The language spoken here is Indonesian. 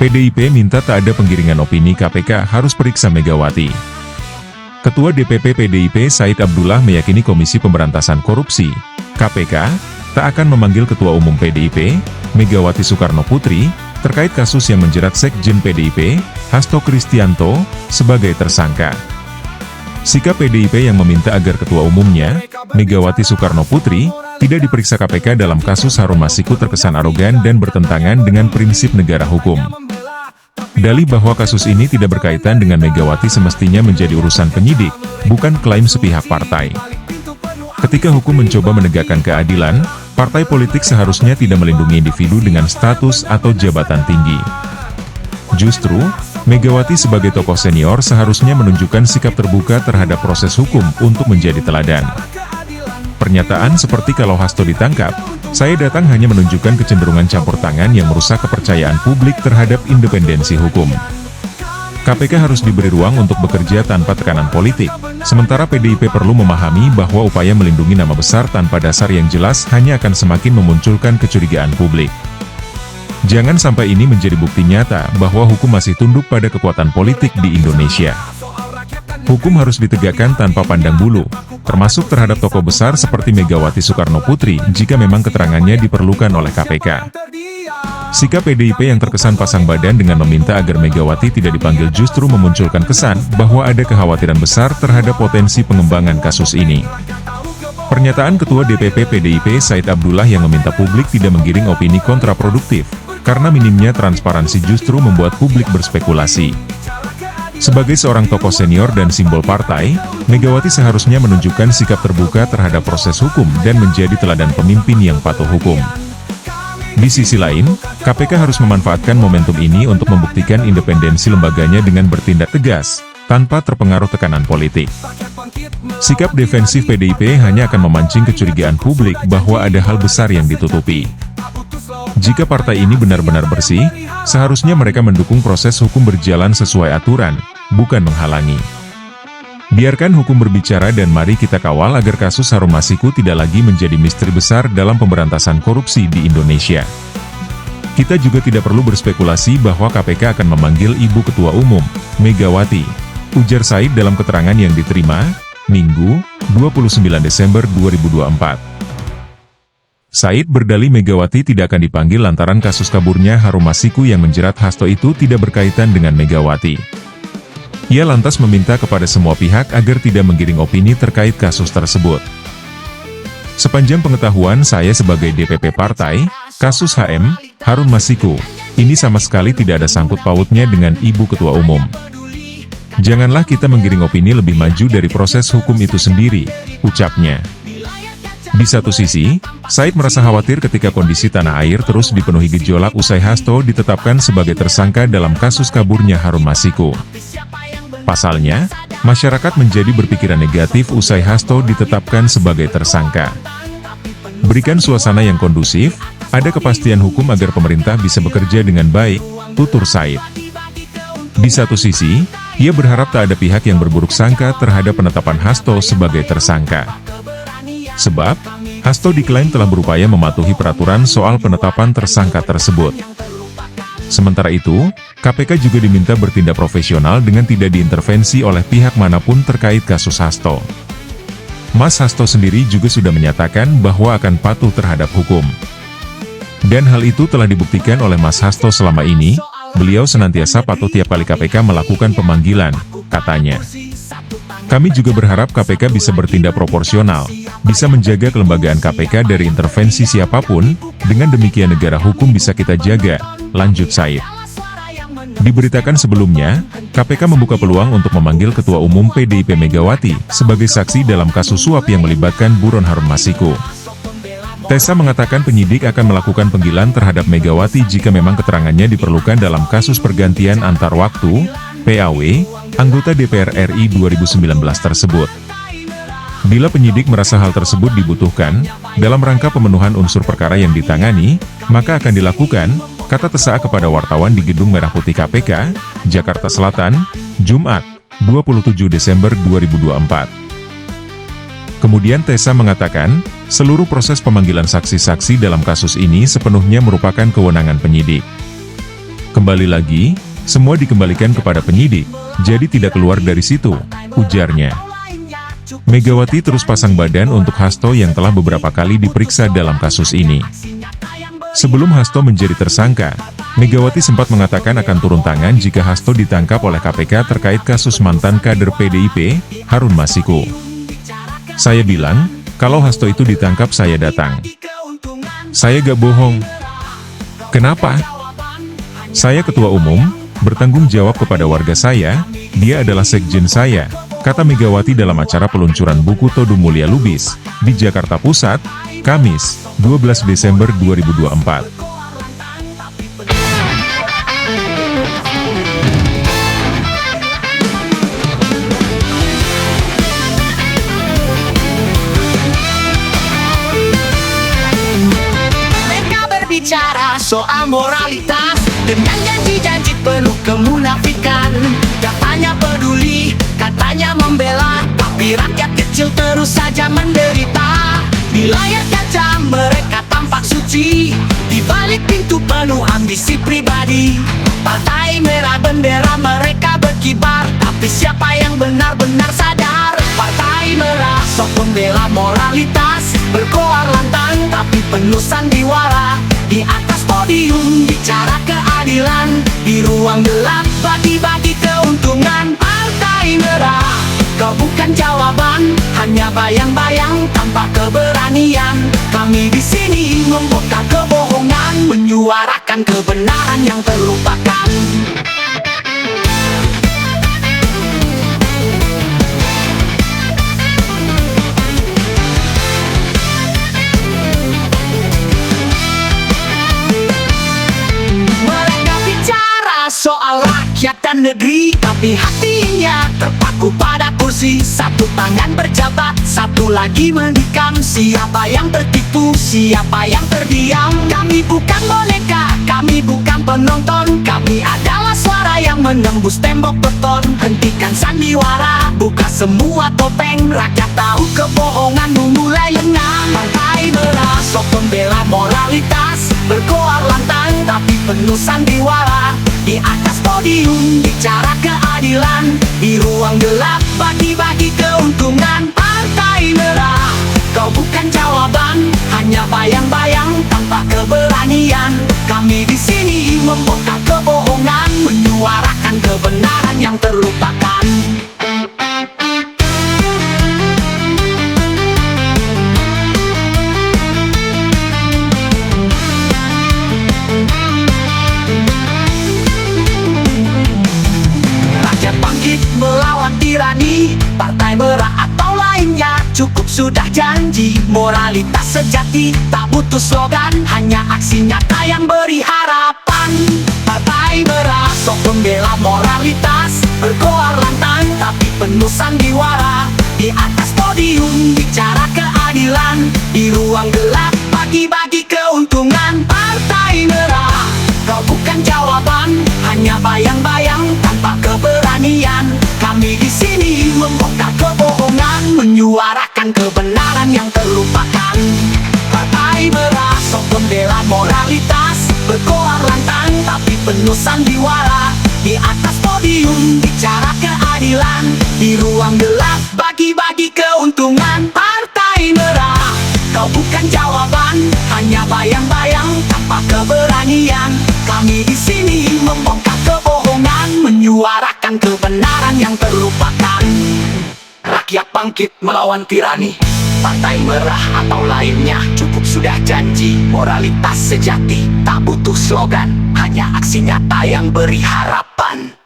PDIP minta tak ada penggiringan opini KPK harus periksa Megawati. Ketua DPP PDIP Said Abdullah meyakini Komisi Pemberantasan Korupsi, KPK, tak akan memanggil Ketua Umum PDIP, Megawati Soekarnoputri, terkait kasus yang menjerat Sekjen PDIP, Hasto Kristianto, sebagai tersangka. Sikap PDIP yang meminta agar Ketua Umumnya, Megawati Soekarnoputri, tidak diperiksa KPK dalam kasus Harun Masiku terkesan arogan dan bertentangan dengan prinsip negara hukum. Dalih bahwa kasus ini tidak berkaitan dengan Megawati semestinya menjadi urusan penyidik, bukan klaim sepihak partai. Ketika hukum mencoba menegakkan keadilan, partai politik seharusnya tidak melindungi individu dengan status atau jabatan tinggi. Justru, Megawati sebagai tokoh senior seharusnya menunjukkan sikap terbuka terhadap proses hukum untuk menjadi teladan. Pernyataan seperti kalau Hasto ditangkap, saya datang hanya menunjukkan kecenderungan campur tangan yang merusak kepercayaan publik terhadap independensi hukum. KPK harus diberi ruang untuk bekerja tanpa tekanan politik, sementara PDIP perlu memahami bahwa upaya melindungi nama besar tanpa dasar yang jelas hanya akan semakin memunculkan kecurigaan publik. Jangan sampai ini menjadi bukti nyata bahwa hukum masih tunduk pada kekuatan politik di Indonesia. Hukum harus ditegakkan tanpa pandang bulu, termasuk terhadap tokoh besar seperti Megawati Soekarnoputri jika memang keterangannya diperlukan oleh KPK. Sikap PDIP yang terkesan pasang badan dengan meminta agar Megawati tidak dipanggil justru memunculkan kesan bahwa ada kekhawatiran besar terhadap potensi pengembangan kasus ini. Pernyataan Ketua DPP PDIP Said Abdullah yang meminta publik tidak menggiring opini kontraproduktif, karena minimnya transparansi justru membuat publik berspekulasi. Sebagai seorang tokoh senior dan simbol partai, Megawati seharusnya menunjukkan sikap terbuka terhadap proses hukum dan menjadi teladan pemimpin yang patuh hukum. Di sisi lain, KPK harus memanfaatkan momentum ini untuk membuktikan independensi lembaganya dengan bertindak tegas, tanpa terpengaruh tekanan politik. Sikap defensif PDIP hanya akan memancing kecurigaan publik bahwa ada hal besar yang ditutupi. Jika partai ini benar-benar bersih, seharusnya mereka mendukung proses hukum berjalan sesuai aturan, bukan menghalangi. Biarkan hukum berbicara dan mari kita kawal agar kasus Harun Masiku tidak lagi menjadi misteri besar dalam pemberantasan korupsi di Indonesia. Kita juga tidak perlu berspekulasi bahwa KPK akan memanggil Ibu Ketua Umum, Megawati, ujar Said dalam keterangan yang diterima, Minggu, 29 Desember 2024. Said berdalih Megawati tidak akan dipanggil lantaran kasus kaburnya Harun Masiku yang menjerat Hasto itu tidak berkaitan dengan Megawati. Ia lantas meminta kepada semua pihak agar tidak menggiring opini terkait kasus tersebut. Sepanjang pengetahuan saya sebagai DPP partai, kasus HM, Harun Masiku, ini sama sekali tidak ada sangkut pautnya dengan Ibu Ketua Umum. Janganlah kita menggiring opini lebih maju dari proses hukum itu sendiri, ucapnya. Di satu sisi, Said merasa khawatir ketika kondisi tanah air terus dipenuhi gejolak usai Hasto ditetapkan sebagai tersangka dalam kasus kaburnya Harun Masiku. Pasalnya, masyarakat menjadi berpikiran negatif usai Hasto ditetapkan sebagai tersangka. Berikan suasana yang kondusif, ada kepastian hukum agar pemerintah bisa bekerja dengan baik, tutur Said. Di satu sisi, ia berharap tak ada pihak yang berburuk sangka terhadap penetapan Hasto sebagai tersangka. Sebab, Hasto diklaim telah berupaya mematuhi peraturan soal penetapan tersangka tersebut. Sementara itu, KPK juga diminta bertindak profesional dengan tidak diintervensi oleh pihak manapun terkait kasus Hasto. Mas Hasto sendiri juga sudah menyatakan bahwa akan patuh terhadap hukum. Dan hal itu telah dibuktikan oleh Mas Hasto selama ini, beliau senantiasa patuh tiap kali KPK melakukan pemanggilan, katanya. Kami juga berharap KPK bisa bertindak proporsional, bisa menjaga kelembagaan KPK dari intervensi siapapun, dengan demikian negara hukum bisa kita jaga, lanjut Said. Diberitakan sebelumnya, KPK membuka peluang untuk memanggil Ketua Umum PDIP Megawati sebagai saksi dalam kasus suap yang melibatkan buron Harun Masiku. Tessa mengatakan penyidik akan melakukan panggilan terhadap Megawati jika memang keterangannya diperlukan dalam kasus pergantian antar waktu, PAW, anggota DPR RI 2019 tersebut. Bila penyidik merasa hal tersebut dibutuhkan, dalam rangka pemenuhan unsur perkara yang ditangani, maka akan dilakukan, kata Tessa kepada wartawan di Gedung Merah Putih KPK, Jakarta Selatan, Jumat, 27 Desember 2024. Kemudian Tessa mengatakan, seluruh proses pemanggilan saksi-saksi dalam kasus ini sepenuhnya merupakan kewenangan penyidik. Kembali lagi, semua dikembalikan kepada penyidik, jadi tidak keluar dari situ, ujarnya. Megawati terus pasang badan untuk Hasto yang telah beberapa kali diperiksa dalam kasus ini. Sebelum Hasto menjadi tersangka, Megawati sempat mengatakan akan turun tangan jika Hasto ditangkap oleh KPK terkait kasus mantan kader PDIP, Harun Masiku. Saya bilang, kalau Hasto itu ditangkap saya datang. Saya gak bohong. Kenapa? Saya ketua umum, bertanggung jawab kepada warga saya, dia adalah sekjen saya, kata Megawati dalam acara peluncuran buku Todu Mulia Lubis, di Jakarta Pusat, Kamis, 12 Desember 2024. Mereka berbicara soal moralitas dengan janji-janji penuh kemunafikan. Katanya peduli, katanya membela, tapi rakyat kecil terus saja menderita. Di layar kaca mereka tampak suci, di balik pintu penuh ambisi pribadi. Partai Merah bendera mereka berkibar, tapi siapa yang benar-benar sadar? Partai Merah sok membela moralitas, berkoar lantang tapi penuh sandiwara. Di atas podium bicara keadilan, di ruang gelap bagi-bagi keuntungan. Partai Merah, kau bukan jawaban, hanya bayang-bayang tanpa keberanian. Kami di sini membongkar kebohongan, menyuarakan kebenaran yang terlupakan. Soal rakyat dan negeri, tapi hatinya terpaku pada kursi. Satu tangan berjabat, satu lagi menikam. Siapa yang tertipu, siapa yang terdiam? Kami bukan boneka, kami bukan penonton. Kami adalah suara yang menembus tembok beton. Hentikan sandiwara, buka semua topeng. Rakyat tahu kebohonganmu mulai lengang. Partai Merah sok membela moralitas, berkoar lantang tapi penuh sandiwara. Di atas podium bicara keadilan, di ruang gelap bagi-bagi keuntungan. Partai Merah, kau bukan jawaban, hanya bayang-bayang tanpa keberanian. Kami di sini membongkar kebohongan, menyuarakan kebenaran yang terlupakan. Melawan tirani, Partai Merah atau lainnya, cukup sudah janji. Moralitas sejati, tak butuh slogan, hanya aksi nyata yang beri harapan. Partai Merah sok membela moralitas, berkoar lantang tapi penuh sandiwara. Di atas podium bicara keadilan, di ruang gelap bagi-bagi keuntungan. Partai Merah, kau bukan jawaban, hanya bayang-bayang tanpa keberanian. Kami di sini membongkar kebohongan, menyuarakan kebenaran yang terlupakan. Partai Merah sok membela moralitas, berkoar lantang tapi penuh sandiwara. Di atas podium bicara keadilan, di ruang gelap bagi-bagi keuntungan. Partai Merah, kau bukan jawaban, hanya bayang-bayang tanpa keberanian. Kami di sini membongkar kebohongan, menyuarakan kebenaran yang terlupakan. Rakyat bangkit melawan tirani, Partai Merah atau lainnya, cukup sudah janji. Moralitas sejati, tak butuh slogan, hanya aksi nyata yang beri harapan.